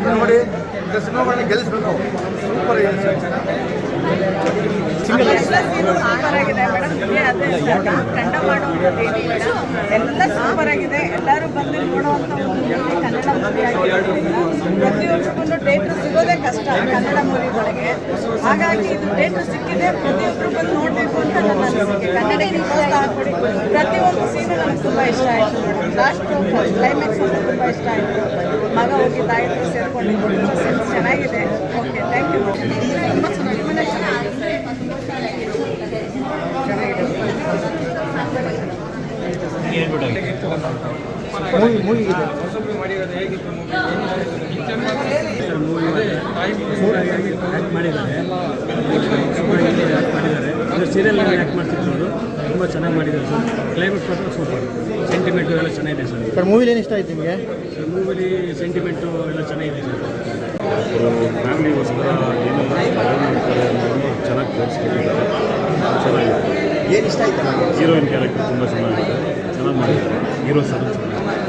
ಬಂದು ನೋಡಿ ಸಿನಿಮಾಗಳನ್ನ ಗೆಲ್ಲಿಸ್ಬೇಕು. ಸೂಪರ್ ಇದೆ ಸೂಪರ್ ಆಗಿದೆ ಮೇಡಮ್. ಕಂಡ ಮಾಡುವಂಥದ್ದು ಏನಿಲ್ಲ, ಎಲ್ಲ ಸೂಪರ್ ಆಗಿದೆ. ಎಲ್ಲರೂ ಬಂದು ನೋಡುವಂಥ ಒಂದು ಕನ್ನಡ ಮೂವಿ ಆಗಿರೋದ್ರಿಂದ ಪ್ರತಿಯೊಬ್ಬರಿಗೂ ಥಿಯೇಟ್ರ್ ಸಿಗೋದೇ ಕಷ್ಟ ಕನ್ನಡ ಮೂವಿಗಳಿಗೆ. ಹಾಗಾಗಿ ಇದು ಥಿಯೇಟ್ರ್ ಸಿಕ್ಕಿದೆ, ಪ್ರತಿಯೊಬ್ಬರು ಬಂದು ನೋಡಬೇಕು ಅಂತ ನನ್ನ ಅನಿಸಿಕೆ. ಕನ್ನಡಕ್ಕೆ ಪ್ರೋತ್ಸಾಹ ಕೊಡಿ. ಪ್ರತಿಯೊಂದು ಸೀನು ನನಗೆ ತುಂಬ ಇಷ್ಟ ಆಯಿತು ಮೇಡಮ್. ಲಾಸ್ಟ್ ಕ್ಲೈಮ್ಯಾಕ್ಸ್ ಅಂತ ತುಂಬ ಇಷ್ಟ ಆಯಿತು. ಮಗ ಹೋಗಿ ತಾಯಿ ಸೇರ್ಕೊಂಡಿದ್ದು ತುಂಬ ಸೆನ್ಸ್ ಚೆನ್ನಾಗಿದೆ. Okay, thank you. ತುಂಬ ಮೂವಿ ಇದೆ. ಆ್ಯಕ್ಟ್ ಮಾಡಿದ್ದಾರೆ, ಅದು ಸೀರಿಯಲ್ನಲ್ಲಿ ಆ್ಯಕ್ಟ್ ಮಾಡ್ತಿದ್ರು. ಅವರು ತುಂಬ ಚೆನ್ನಾಗಿ ಮಾಡಿದ್ದಾರೆ ಸರ್. ಕ್ಲೈಮೇಟ್ ಮಾತ್ರ ಸೂಪರ್. ಸೆಂಟಿಮೆಂಟು ಎಲ್ಲ ಚೆನ್ನಾಗಿದೆ ಸರ್. ಮೂವಿಲಿ ಏನು ಇಷ್ಟ ಆಯ್ತು ನಿಮಗೆ? ಸರ್ ಮೂವಿಲಿ ಸೆಂಟಿಮೆಂಟು ಎಲ್ಲ ಚೆನ್ನಾಗಿದೆ ಸರ್. ಫ್ಯಾಮಿಲಿಗೋಸ್ಕರ ಏನು ಮಾಡ್ತಾರೆ ಅನ್ನೋದು ಚೆನ್ನಾಗಿ ತೋರಿಸ್ಕೊಟ್ಟಿದ್ದಾರೆ. ಚೆನ್ನಾಗಿದೆ. ಏನು ಇಷ್ಟ ಆಯ್ತು? ಹೀರೋಯಿನ್ ಕ್ಯಾರೆಕ್ಟರ್ ತುಂಬ ಚೆನ್ನಾಗಿದೆ, ಚೆನ್ನಾಗಿ ಮಾಡಿದ್ದಾರೆ. ಹೀರೋ ಸಹ ಚೆನ್ನಾಗಿದೆ.